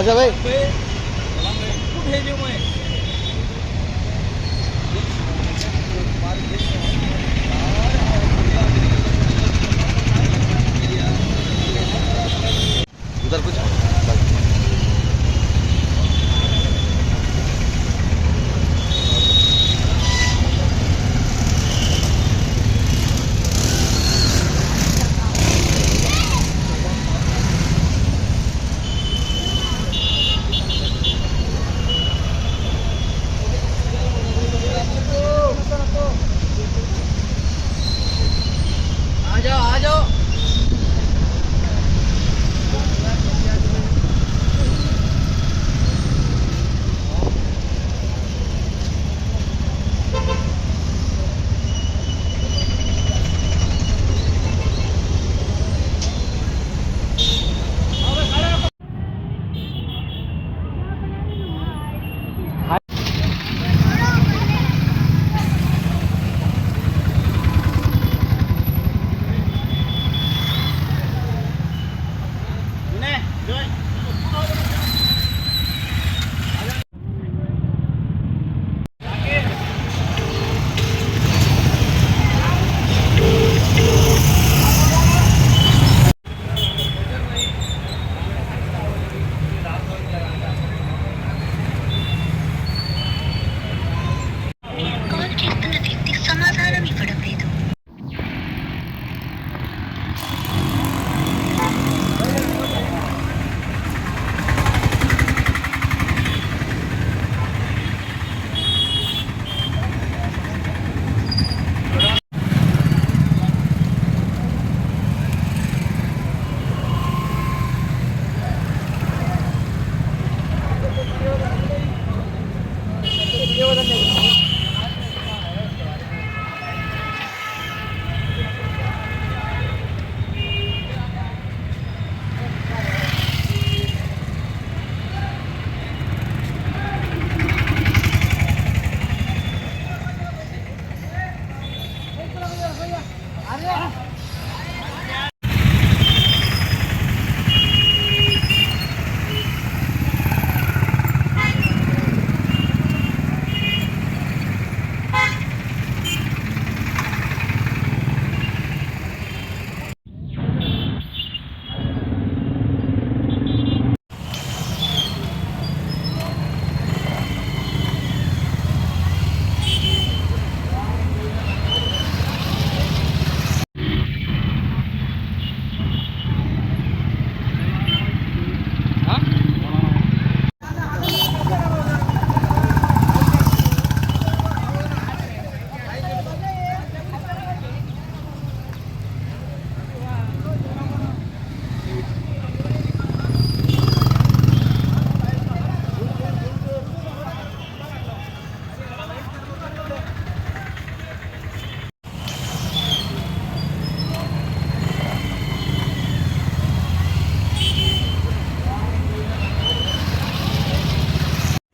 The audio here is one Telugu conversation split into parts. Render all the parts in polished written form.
आजा भाई उधर कुछ आ जाओ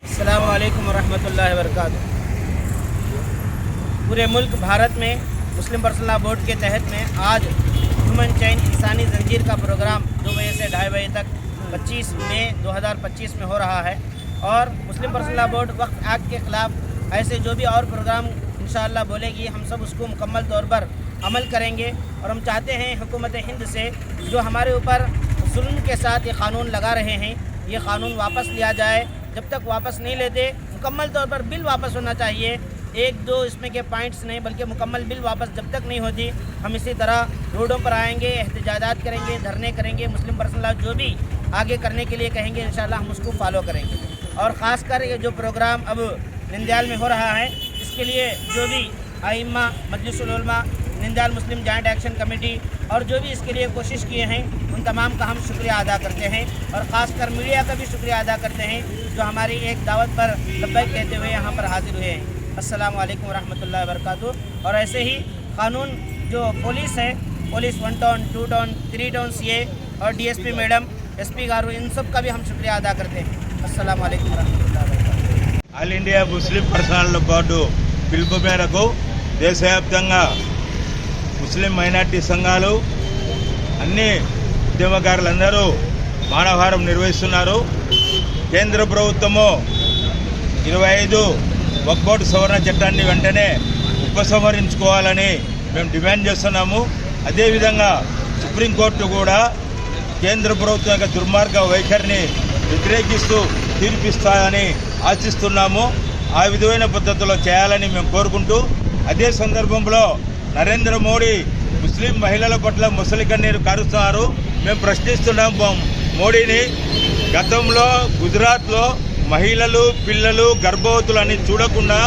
अस्सलामुअलैकुम वरहमतुल्लाहि वबरकातुहू। पूरे मुल्क भारत में मुस्लिम पर्सनल लॉ बोर्ड के तहत में आज ह्यूमन चैन इंसानी जंजीर का प्रोग्राम 2 बजे से 2:30 बजे तक 25 मई 2025 में हो रहा है। और मुस्लिम पर्सनल लॉ बोर्ड वक्फ एक्ट के ख़िलाफ़ ऐसे जो भी और प्रोग्राम इंशाअल्लाह बोलेगी, हम सब उसको मुकम्मल तौर पर अमल करेंगे। और हम चाहते हैं हुकूमत हिंद से जो हमारे ऊपर जुल्म के साथ ये क़ानून लगा रहे हैं, ये क़ानून वापस लिया जाए। जब तक वापस नहीं लेते, मुकम्मल तौर पर बिल वापस होना चाहिए। 1-2 इसमें के पॉइंट्स नहीं, बल्कि मुकम्मल बिल वापस जब तक नहीं होती, हम इसी तरह रोडों पर आएंगे, एहतजाजात करेंगे, धरने करेंगे। मुस्लिम पर्सनल लॉ जो भी आगे करने के लिए कहेंगे इंशाअल्लाह हम उसको फॉलो करेंगे। और ख़ासकर ये जो प्रोग्राम अब नंदयाल में हो रहा है, इसके लिए जो भी आइम्मा, मजलिसुल उलमा, नंदयाल मुस्लिम जॉइंट एक्शन कमेटी और जो भी इसके लिए कोशिश किए हैं, उन तमाम का हम शुक्रिया अदा करते हैं। और ख़ासकर मीडिया का भी शुक्रिया अदा करते हैं जो हमारी एक दावत पर लब्बैक कहते हुए यहाँ पर हाजिर हुए हैं। अस्सलामु अलैकुम वरहमतुल्लाहि वबरकातुहू। और ऐसे ही क़ानून जो पुलिस है, police 1 town 2 town 3 town CA और DSP मैडम, SP गारू, इन सब का भी हम शुक्रिया अदा करते हैं। अस्सलामु अलैकुम वरहमतुल्लाहि वबरकातुहू। All India Muslim personal board పిలుపు మేరకు దేశవ్యాప్తంగా ముస్లిం మైనార్టీ సంఘాలు అన్ని ఉద్యమకారులందరూ మానవహారం నిర్వహిస్తున్నారు। కేంద్ర ప్రభుత్వము 25 వక్ఫ్ బోర్డు సవరణ చట్టాన్ని వెంటనే ఉపసంహరించుకోవాలని మేము డిమాండ్ చేస్తున్నాము. అదేవిధంగా సుప్రీంకోర్టు కూడా కేంద్ర ప్రభుత్వం యొక్క దుర్మార్గ వైఖరిని వ్యతిరేకిస్తూ తీర్పిస్తాయని ఆశిస్తున్నాము. ఆ విధమైన పద్ధతిలో చేయాలని మేము కోరుకుంటూ, అదే సందర్భంలో నరేంద్ర మోడీ ముస్లిం మహిళల పట్ల ముసలి కన్నీరు కారుస్తున్నారు. మేము ప్రశ్నిస్తున్నాం మోడీని. గతంలో గుజరాత్లో మహిళలు, పిల్లలు, గర్భవతులు అని చూడకుండా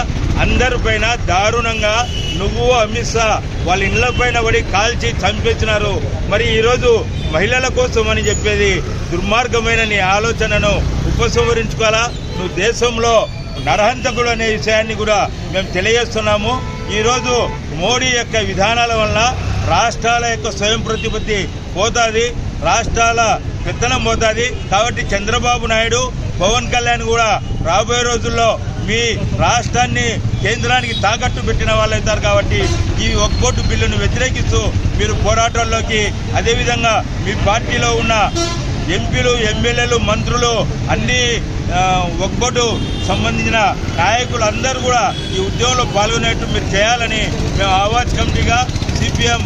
అందరిపైన దారుణంగా నువ్వు అమిత్ షా వాళ్ళ ఇళ్లపైన పడి కాల్చి చంపేసినారు. మరి ఈరోజు మహిళల కోసం అని చెప్పేది దుర్మార్గమైన నీ ఆలోచనను ఉపసంహరించుకోవాలా. నువ్వు దేశంలో నరహంతకుడు అనే విషయాన్ని కూడా మేము తెలియజేస్తున్నాము. ఈరోజు మోడీ యొక్క విధానాల వల్ల రాష్ట్రాల యొక్క స్వయం ప్రతిపత్తి పోతుంది, రాష్ట్రాల పెత్తనం పోతుంది. కాబట్టి చంద్రబాబు నాయుడు, పవన్ కళ్యాణ్ కూడా రాబోయే రోజుల్లో మీ రాష్ట్రాన్ని కేంద్రానికి తాకట్టు పెట్టిన వాళ్ళు అవుతారు. కాబట్టి ఈ వక్ఫ్ బోర్డు బిల్లును వ్యతిరేకిస్తూ మీరు పోరాటాల్లోకి, అదేవిధంగా మీ పార్టీలో ఉన్న ఎంపీలు, ఎమ్మెల్యేలు, మంత్రులు, అన్ని వక్ఫ్ బోర్డు సంబంధించిన నాయకులు అందరూ కూడా ఈ ఉద్యమంలో పాల్గొనేట్టు మీరు చేయాలని మేము ఆవాజ్ కమిటీగా, సిపిఎం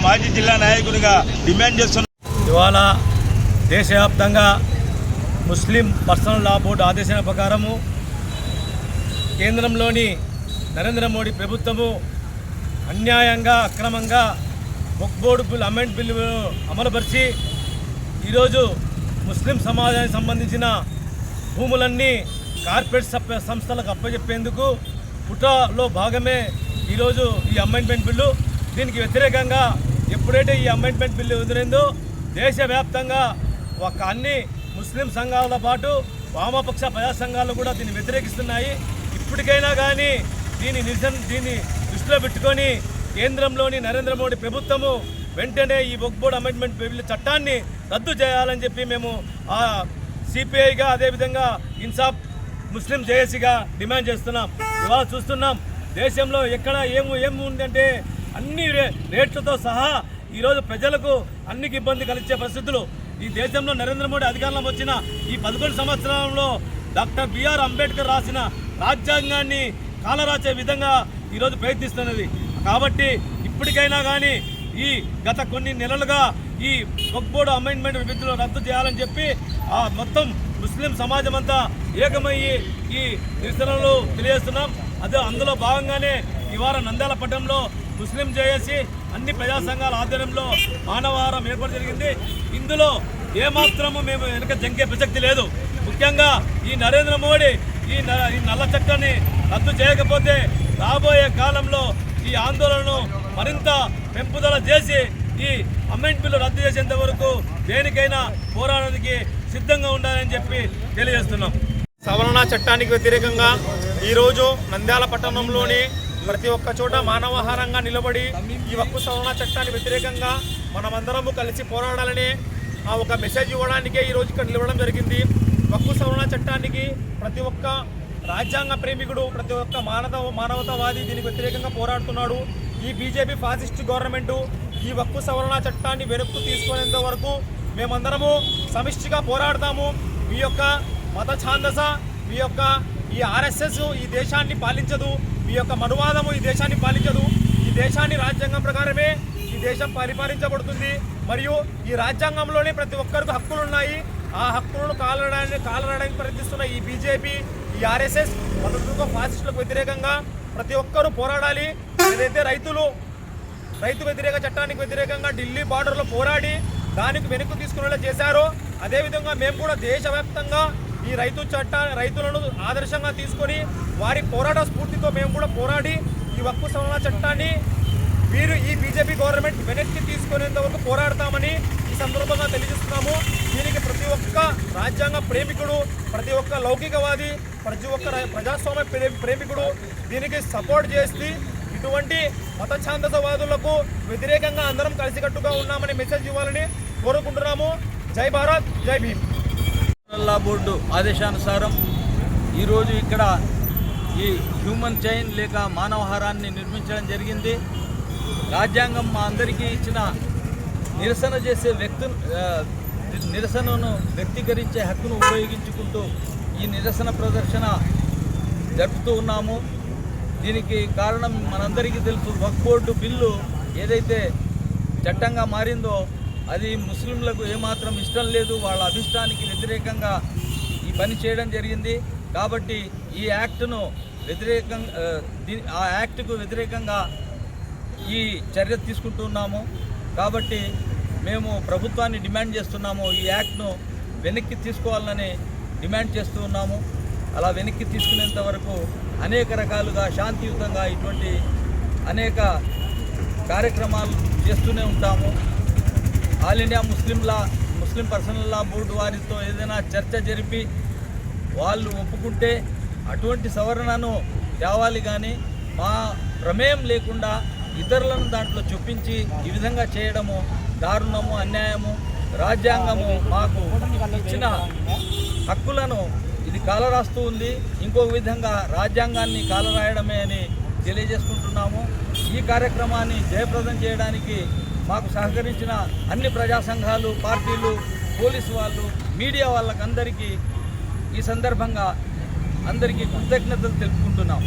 మాజీ జిల్లా నాయకునిగా డిమాండ్ చేస్తున్నాం. ఇవాళ దేశవ్యాప్తంగా ముస్లిం పర్సనల్ లా బోర్డు ఆదేశాల ప్రకారము కేంద్రంలోని నరేంద్ర మోడీ ప్రభుత్వము అన్యాయంగా, అక్రమంగా వక్ఫ్ బోర్డు బిల్ అమెండ్ బిల్లును అమలుపరిచి ఈరోజు ముస్లిం సమాజానికి సంబంధించిన భూములన్నీ కార్పొరేట్ సంస్థలకు అప్పచెప్పేందుకు కుట్రలో భాగమే ఈరోజు ఈ అమెండ్మెంట్ బిల్లు. దీనికి వ్యతిరేకంగా ఎప్పుడైతే ఈ అమెండ్మెంట్ బిల్లు వదిలిందో దేశవ్యాప్తంగా అన్ని ముస్లిం సంఘాలతో పాటు వామపక్ష ప్రజా సంఘాలు కూడా దీన్ని వ్యతిరేకిస్తున్నాయి. ఇప్పటికైనా కానీ దీన్ని దృష్టిలో పెట్టుకొని కేంద్రంలోని నరేంద్ర మోడీ ప్రభుత్వము వెంటనే ఈ వక్ఫ్ బోర్డు అమెండ్మెంట్ బిల్లు చట్టాన్ని రద్దు చేయాలని చెప్పి మేము సిపిఐగా, అదేవిధంగా ఇన్సాఫ్ ముస్లిం జేఏసీగా డిమాండ్ చేస్తున్నాం. ఇవాళ చూస్తున్నాం దేశంలో ఎక్కడ ఏమి ఉందంటే అన్ని రేట్లతో సహా ఈరోజు ప్రజలకు అన్నికి ఇబ్బంది కలిగించే పరిస్థితులు. ఈ దేశంలో నరేంద్ర మోడీ అధికారంలోకి వచ్చిన ఈ 11 సంవత్సరాలలో డాక్టర్ బిఆర్ అంబేద్కర్ రాసిన రాజ్యాంగాన్ని కాలరాచే విధంగా ఈరోజు ప్రయత్నిస్తున్నది. కాబట్టి ఇప్పటికైనా కానీ ఈ గత కొన్ని నెలలుగా ఈ వక్ఫ్ బోర్డు అమెండ్మెంట్ బిల్లును రద్దు చేయాలని చెప్పి మొత్తం ముస్లిం సమాజం అంతా ఏకమయ్యి ఈ నిరసనలు తెలియజేస్తున్నాం. అందులో భాగంగానే ఇవాళ నంద్యాల పట్టణంలో ముస్లిం జేఏసీ అన్ని ప్రజా సంఘాల ఆధ్వర్యంలో మానవహారం ఏర్పాటు జరిగింది. ఇందులో ఏమాత్రము మేము వెనక జంకే ప్రసక్తి లేదు. ముఖ్యంగా ఈ నరేంద్ర మోడీ ఈ నల్ల చట్టాన్ని రద్దు చేయకపోతే రాబోయే కాలంలో ఈ ఆందోళనను మరింత పెంపుదల చేసి ఈ అమెండ్మెంట్ బిల్లు రద్దు చేసేంత వరకు దేనికైనా పోరాడడానికి సిద్ధంగా ఉండాలని చెప్పి తెలియజేస్తున్నాం. సవరణ చట్టానికి వ్యతిరేకంగా ఈరోజు నంద్యాల పట్టణంలోని ప్రతి ఒక్క చోట మానవహారంగా నిలబడి ఈ వక్ఫ్ సవరణ చట్టానికి వ్యతిరేకంగా మనమందరము కలిసి పోరాడాలని ఒక మెసేజ్ ఇవ్వడానికే ఈరోజు ఇక్కడ నిలవడం జరిగింది. వక్ఫ్ సవరణ చట్టానికి ప్రతి ఒక్క రాజ్యాంగ ప్రేమికుడు, ప్రతి ఒక్క మానవతావాది దీనికి వ్యతిరేకంగా పోరాడుతున్నాడు. ఈ బీజేపీ ఫాసిస్ట్ గవర్నమెంటు ఈ వక్ఫ్ సవరణ చట్టాన్ని వెనక్కు తీసుకునేంత వరకు మేమందరము సమిష్టిగా పోరాడతాము. మీ యొక్క మత ఛాందస, మీ యొక్క ఈ ఆర్ఎస్ఎస్ ఈ దేశాన్ని పాలించదు, మీ యొక్క మనువాదము ఈ దేశాన్ని పాలించదు. ఈ దేశాన్ని రాజ్యాంగం ప్రకారమే ఈ దేశం పరిపాలించబడుతుంది. మరియు ఈ రాజ్యాంగంలోనే ప్రతి ఒక్కరికి హక్కులు ఉన్నాయి. ఆ హక్కులను కాలరాయడానికి ప్రయత్నిస్తున్న ఈ బీజేపీ, ఈ ఆర్ఎస్ఎస్ మద్దతుతో ఫాసిస్టులకు వ్యతిరేకంగా ప్రతి ఒక్కరూ పోరాడాలి. ఏదైతే రైతు వ్యతిరేక చట్టానికి వ్యతిరేకంగా ఢిల్లీ బార్డర్లో పోరాడి దానికి వెనక్కు తీసుకునేలా చేశారో అదేవిధంగా మేము కూడా దేశవ్యాప్తంగా ఈ రైతులను ఆదర్శంగా తీసుకొని వారి పోరాట స్ఫూర్తితో మేము కూడా పోరాడి ఈ వక్ఫ్ సవరణ చట్టాన్ని ఈ బీజేపీ గవర్నమెంట్ వెనక్కి తీసుకునేంత వరకు పోరాడతామని ఈ సందర్భంగా తెలియజేస్తున్నాము. దీనికి ప్రతి ఒక్క రాజ్యాంగ ప్రేమికుడు, ప్రతి ఒక్క లౌకికవాది, ప్రతి ఒక్క ప్రజాస్వామ్య ప్రేమికుడు దీనికి సపోర్ట్ చేసి ఇటువంటి మత ఛాందసవాదులకు వ్యతిరేకంగా అందరం కలిసికట్టుగా ఉన్నామని మెసేజ్ ఇవ్వాలని కోరుకుంటున్నాము. జై భారత్, జై భీమ్. లా బోర్డు ఆదేశానుసారం ఈరోజు ఇక్కడ ఈ హ్యూమన్ చైన్ లేక మానవహారాన్ని నిర్మించడం జరిగింది. రాజ్యాంగం మా అందరికీ ఇచ్చిన నిరసన చేసే నిరసనను వ్యక్తీకరించే హక్కును ఉపయోగించుకుంటూ ఈ నిరసన ప్రదర్శన జరుపుతూ ఉన్నాము. దీనికి కారణం మనందరికీ తెలుసు. వక్ఫ్ బోర్డు బిల్లు ఏదైతే చట్టంగా మారిందో అది ముస్లింలకు ఏమాత్రం ఇష్టం లేదు. వాళ్ళ అభిష్టానికి వ్యతిరేకంగా ఈ పని చేయడం జరిగింది. కాబట్టి ఈ యాక్ట్ను ఆ యాక్ట్కు వ్యతిరేకంగా ఈ చర్య తీసుకుంటున్నాము. కాబట్టి మేము ప్రభుత్వాన్ని డిమాండ్ చేస్తున్నాము, ఈ యాక్ట్ను వెనక్కి తీసుకోవాలని డిమాండ్ చేస్తూ ఉన్నాము. అలా వెనక్కి తీసుకునేంత వరకు అనేక రకాలుగా శాంతియుతంగా ఇటువంటి అనేక కార్యక్రమాలు చేస్తూనే ఉంటాము. ఆల్ ఇండియా ముస్లిం పర్సనల్ లా బోర్డు వారితో ఏదైనా చర్చ జరిపి వాళ్ళు ఒప్పుకుంటే అటువంటి సవరణను తేవాలి. కానీ మా ప్రమేయం లేకుండా ఇతరులను దాంట్లో చొప్పించి ఈ విధంగా చేయడము దారుణము, అన్యాయము. రాజ్యాంగము మాకు ఇచ్చిన హక్కులను ఇది కాలరాస్తూ ఉంది. ఇంకొక విధంగా రాజ్యాంగాన్ని కాలరాయడమే అని తెలియజేసుకుంటున్నాము. ఈ కార్యక్రమాన్ని జయప్రదం చేయడానికి మాకు సహకరించిన అన్ని ప్రజా సంఘాలు, పార్టీలు, పోలీసు వాళ్ళు, మీడియా వాళ్ళకందరికీ ఈ సందర్భంగా అందరికీ కృతజ్ఞతలు తెలుపుకుంటున్నాం.